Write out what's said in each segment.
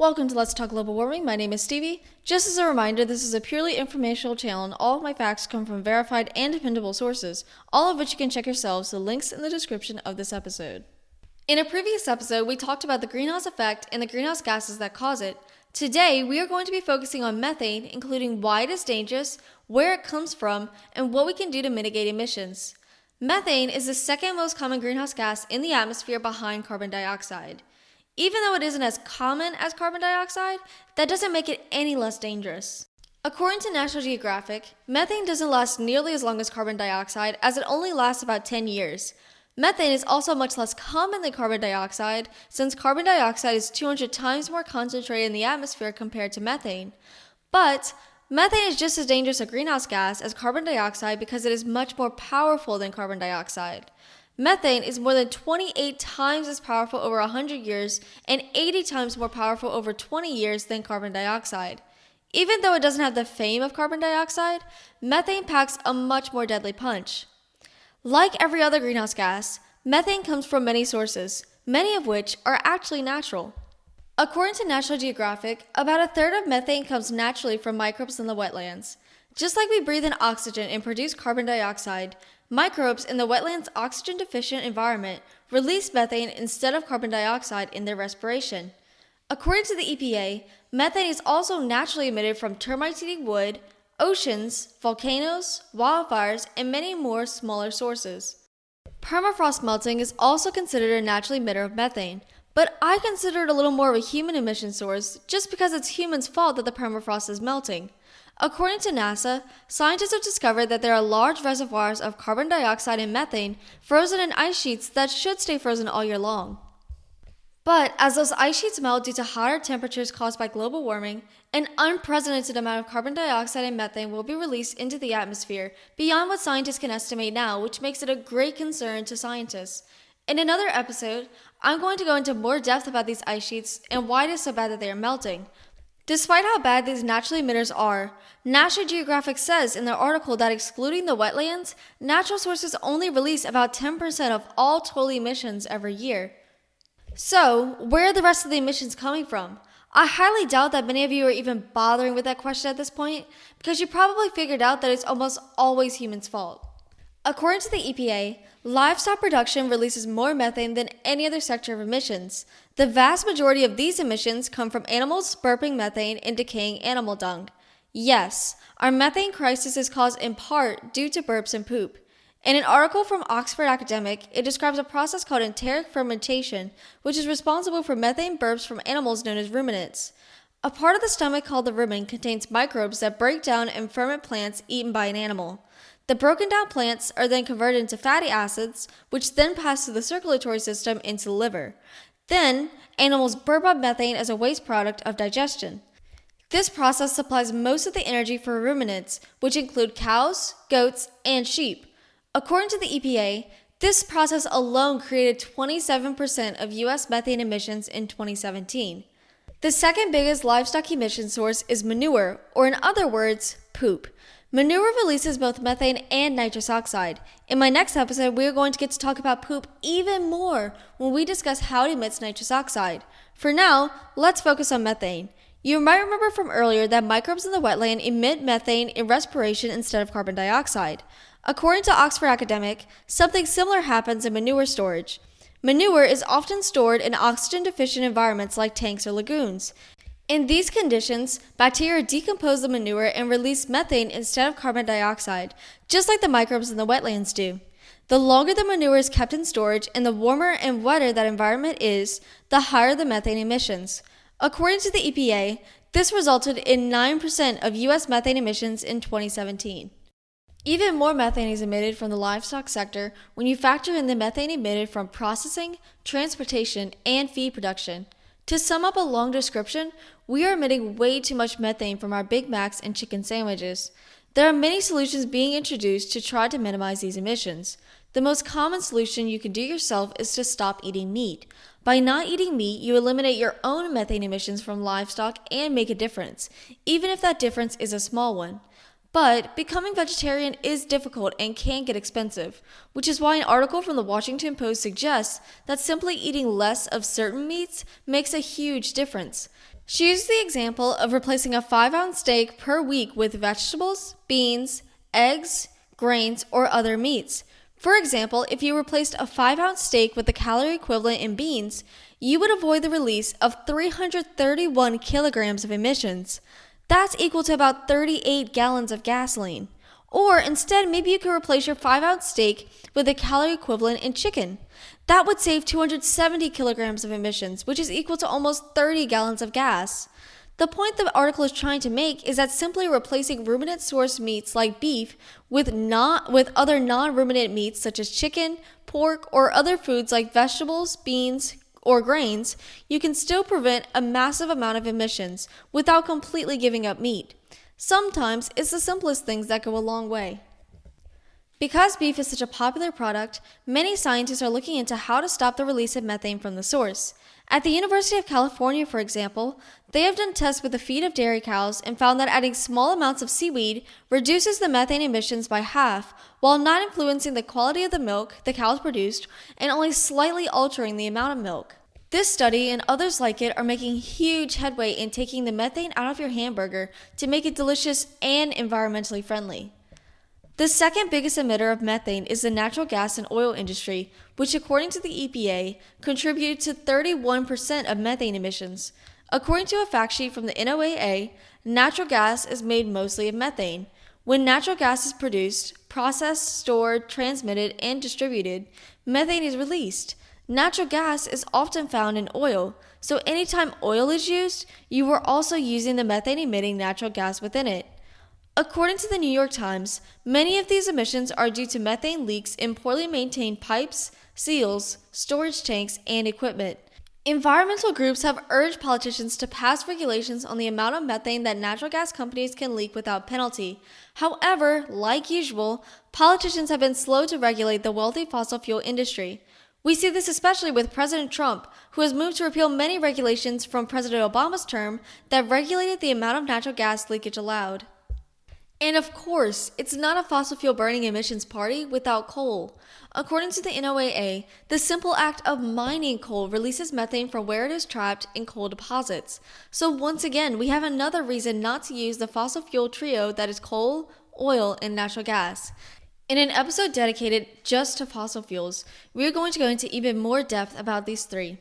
Welcome to Let's Talk Global Warming. My name is Stevie. Just as a reminder, this is a purely informational channel and all of my facts come from verified and dependable sources, all of which you can check yourselves, the links in the description of this episode. In a previous episode, we talked about the greenhouse effect and the greenhouse gases that cause it. Today, we are going to be focusing on methane, including why it is dangerous, where it comes from, and what we can do to mitigate emissions. Methane is the second most common greenhouse gas in the atmosphere behind carbon dioxide. Even though it isn't as common as carbon dioxide, that doesn't make it any less dangerous. According to National Geographic, methane doesn't last nearly as long as carbon dioxide, as it only lasts about 10 years. Methane is also much less common than carbon dioxide, since carbon dioxide is 200 times more concentrated in the atmosphere compared to methane. But methane is just as dangerous a greenhouse gas as carbon dioxide because it is much more powerful than carbon dioxide. Methane is more than 28 times as powerful over 100 years and 80 times more powerful over 20 years than carbon dioxide. Even though it doesn't have the fame of carbon dioxide, methane packs a much more deadly punch. Like every other greenhouse gas, methane comes from many sources, many of which are actually natural. According to National Geographic, about a third of methane comes naturally from microbes in the wetlands. Just like we breathe in oxygen and produce carbon dioxide, microbes in the wetland's oxygen-deficient environment release methane instead of carbon dioxide in their respiration. According to the EPA, methane is also naturally emitted from termites eating wood, oceans, volcanoes, wildfires, and many more smaller sources. Permafrost melting is also considered a natural emitter of methane, but I consider it a little more of a human emission source just because it's humans' fault that the permafrost is melting. According to NASA, scientists have discovered that there are large reservoirs of carbon dioxide and methane frozen in ice sheets that should stay frozen all year long. But as those ice sheets melt due to higher temperatures caused by global warming, an unprecedented amount of carbon dioxide and methane will be released into the atmosphere beyond what scientists can estimate now, which makes it a great concern to scientists. In another episode, I'm going to go into more depth about these ice sheets and why it is so bad that they are melting. Despite how bad these natural emitters are, National Geographic says in their article that excluding the wetlands, natural sources only release about 10% of all total emissions every year. So, where are the rest of the emissions coming from? I highly doubt that many of you are even bothering with that question at this point, because you probably figured out that it's almost always humans' fault. According to the EPA, livestock production releases more methane than any other sector of emissions. The vast majority of these emissions come from animals burping methane and decaying animal dung. Yes, our methane crisis is caused in part due to burps and poop. In an article from Oxford Academic, it describes a process called enteric fermentation, which is responsible for methane burps from animals known as ruminants. A part of the stomach called the rumen contains microbes that break down and ferment plants eaten by an animal. The broken down plants are then converted into fatty acids, which then pass through the circulatory system into the liver. Then, animals burp up methane as a waste product of digestion. This process supplies most of the energy for ruminants, which include cows, goats, and sheep. According to the EPA, this process alone created 27% of U.S. methane emissions in 2017. The second biggest livestock emission source is manure, or in other words, poop. Manure releases both methane and nitrous oxide. In my next episode, we are going to get to talk about poop even more when we discuss how it emits nitrous oxide. For now, let's focus on methane. You might remember from earlier that microbes in the wetland emit methane in respiration instead of carbon dioxide. According to Oxford Academic, something similar happens in manure storage. Manure is often stored in oxygen-deficient environments like tanks or lagoons. In these conditions, bacteria decompose the manure and release methane instead of carbon dioxide, just like the microbes in the wetlands do. The longer the manure is kept in storage and the warmer and wetter that environment is, the higher the methane emissions. According to the EPA, this resulted in 9% of U.S. methane emissions in 2017. Even more methane is emitted from the livestock sector when you factor in the methane emitted from processing, transportation, and feed production. To sum up a long description, we are emitting way too much methane from our Big Macs and chicken sandwiches. There are many solutions being introduced to try to minimize these emissions. The most common solution you can do yourself is to stop eating meat. By not eating meat, you eliminate your own methane emissions from livestock and make a difference, even if that difference is a small one. But becoming vegetarian is difficult and can get expensive, which is why an article from the Washington Post suggests that simply eating less of certain meats makes a huge difference. She used the example of replacing a 5-ounce steak per week with vegetables, beans, eggs, grains, or other meats. For example, if you replaced a 5-ounce steak with the calorie equivalent in beans, you would avoid the release of 331 kilograms of emissions. That's equal to about 38 gallons of gasoline. Or instead, maybe you could replace your 5-ounce steak with a calorie equivalent in chicken. That would save 270 kilograms of emissions, which is equal to almost 30 gallons of gas. The point the article is trying to make is that simply replacing ruminant-sourced meats like beef with other non-ruminant meats such as chicken, pork, or other foods like vegetables, beans, or grains, you can still prevent a massive amount of emissions without completely giving up meat. Sometimes it's the simplest things that go a long way. Because beef is such a popular product, many scientists are looking into how to stop the release of methane from the source. At the University of California, for example, they have done tests with the feed of dairy cows and found that adding small amounts of seaweed reduces the methane emissions by half, while not influencing the quality of the milk the cows produced and only slightly altering the amount of milk. This study and others like it are making huge headway in taking the methane out of your hamburger to make it delicious and environmentally friendly. The second biggest emitter of methane is the natural gas and oil industry, which according to the EPA contributed to 31% of methane emissions. According to a fact sheet from the NOAA, natural gas is made mostly of methane. When natural gas is produced, processed, stored, transmitted, and distributed, methane is released. Natural gas is often found in oil, so anytime oil is used, you are also using the methane-emitting natural gas within it. According to the New York Times, many of these emissions are due to methane leaks in poorly maintained pipes, seals, storage tanks, and equipment. Environmental groups have urged politicians to pass regulations on the amount of methane that natural gas companies can leak without penalty. However, like usual, politicians have been slow to regulate the wealthy fossil fuel industry. We see this especially with President Trump, who has moved to repeal many regulations from President Obama's term that regulated the amount of natural gas leakage allowed. And of course, it's not a fossil fuel burning emissions party without coal. According to the NOAA, the simple act of mining coal releases methane from where it is trapped in coal deposits. So once again, we have another reason not to use the fossil fuel trio that is coal, oil, and natural gas. In an episode dedicated just to fossil fuels, we are going to go into even more depth about these three.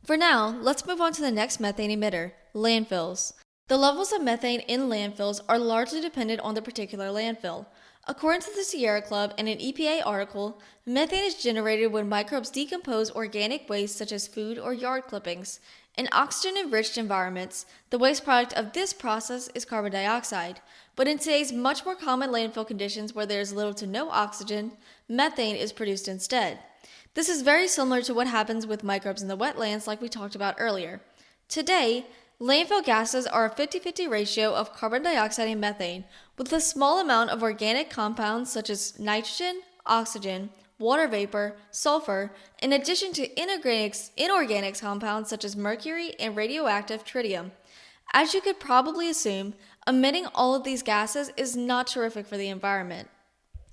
For now, let's move on to the next methane emitter, landfills. The levels of methane in landfills are largely dependent on the particular landfill. According to the Sierra Club and an EPA article, methane is generated when microbes decompose organic waste such as food or yard clippings. In oxygen-enriched environments, the waste product of this process is carbon dioxide. But in today's much more common landfill conditions where there is little to no oxygen, methane is produced instead. This is very similar to what happens with microbes in the wetlands like we talked about earlier. Today, landfill gases are a 50-50 ratio of carbon dioxide and methane, with a small amount of organic compounds such as nitrogen, oxygen, water vapor, sulfur, in addition to inorganic compounds such as mercury and radioactive tritium. As you could probably assume, emitting all of these gases is not terrific for the environment.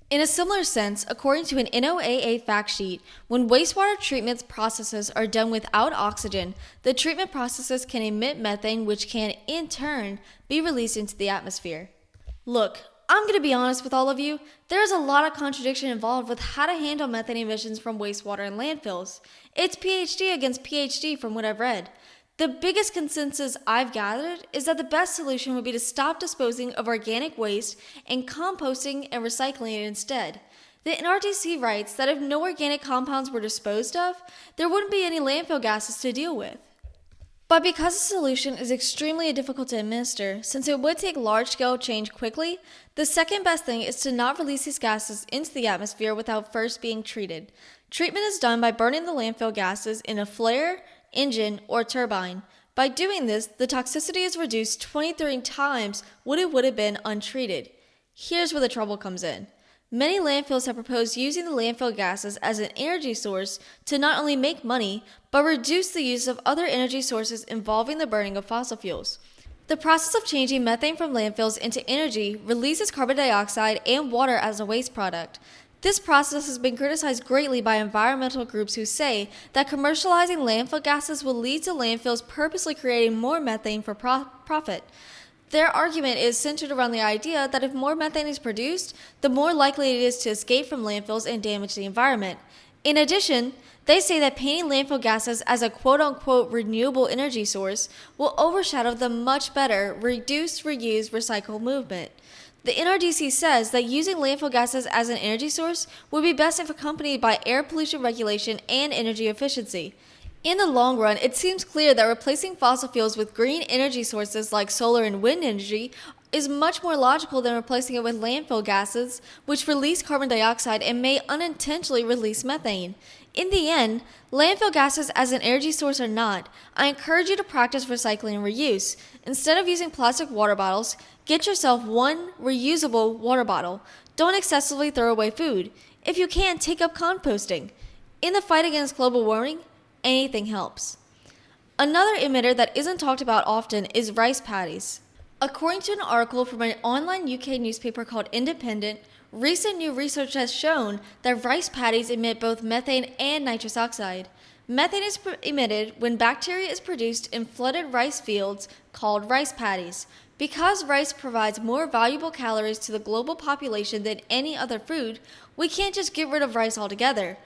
In a similar sense, according to an NOAA fact sheet, when wastewater treatment processes are done without oxygen, the treatment processes can emit methane, which can, in turn, be released into the atmosphere. Look, I'm going to be honest with all of you, there is a lot of contradiction involved with how to handle methane emissions from wastewater and landfills. It's PhD against PhD from what I've read. The biggest consensus I've gathered is that the best solution would be to stop disposing of organic waste and composting and recycling it instead. The NRDC writes that if no organic compounds were disposed of, there wouldn't be any landfill gases to deal with. But because the solution is extremely difficult to administer, since it would take large-scale change quickly, the second best thing is to not release these gases into the atmosphere without first being treated. Treatment is done by burning the landfill gases in a flare, engine, or turbine. By doing this, the toxicity is reduced 23 times what it would have been untreated. Here's where the trouble comes in. Many landfills have proposed using the landfill gases as an energy source to not only make money, but reduce the use of other energy sources involving the burning of fossil fuels. The process of changing methane from landfills into energy releases carbon dioxide and water as a waste product. This process has been criticized greatly by environmental groups who say that commercializing landfill gases will lead to landfills purposely creating more methane for profit. Their argument is centered around the idea that if more methane is produced, the more likely it is to escape from landfills and damage the environment. In addition, they say that painting landfill gases as a quote-unquote renewable energy source will overshadow the much better reduce, reuse, recycle movement. The NRDC says that using landfill gases as an energy source would be best if accompanied by air pollution regulation and energy efficiency. In the long run, it seems clear that replacing fossil fuels with green energy sources like solar and wind energy is much more logical than replacing it with landfill gases, which release carbon dioxide and may unintentionally release methane. In the end, landfill gases as an energy source or not, I encourage you to practice recycling and reuse. Instead of using plastic water bottles, get yourself one reusable water bottle. Don't excessively throw away food. If you can, take up composting. In the fight against global warming, anything helps. Another emitter that isn't talked about often is rice paddies. According to an article from an online UK newspaper called Independent, recent new research has shown that rice paddies emit both methane and nitrous oxide. Methane is emitted when bacteria is produced in flooded rice fields called rice paddies. Because rice provides more valuable calories to the global population than any other food, we can't just get rid of rice altogether.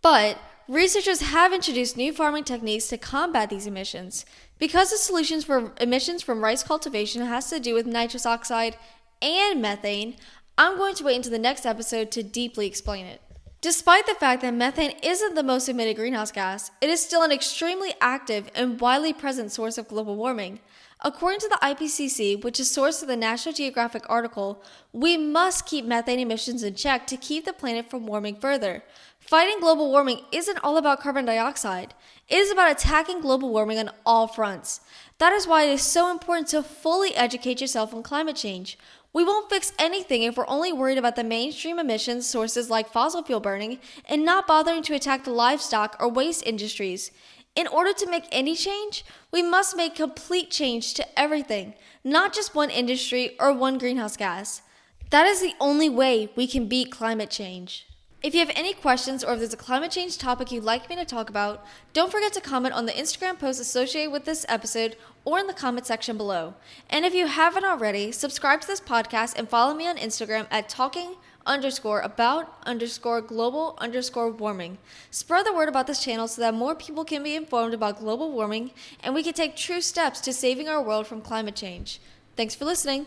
But researchers have introduced new farming techniques to combat these emissions. Because the solutions for emissions from rice cultivation has to do with nitrous oxide and methane, I'm going to wait until the next episode to deeply explain it. Despite the fact that methane isn't the most emitted greenhouse gas, it is still an extremely active and widely present source of global warming. According to the IPCC, which is sourced in the National Geographic article, we must keep methane emissions in check to keep the planet from warming further. Fighting global warming isn't all about carbon dioxide. It is about attacking global warming on all fronts. That is why it is so important to fully educate yourself on climate change. We won't fix anything if we're only worried about the mainstream emissions sources like fossil fuel burning and not bothering to attack the livestock or waste industries. In order to make any change, we must make complete change to everything, not just one industry or one greenhouse gas. That is the only way we can beat climate change. If you have any questions or if there's a climate change topic you'd like me to talk about, don't forget to comment on the Instagram post associated with this episode or in the comment section below. And if you haven't already, subscribe to this podcast and follow me on Instagram at talking_about_global_warming. Spread the word about this channel so that more people can be informed about global warming and we can take true steps to saving our world from climate change. Thanks for listening.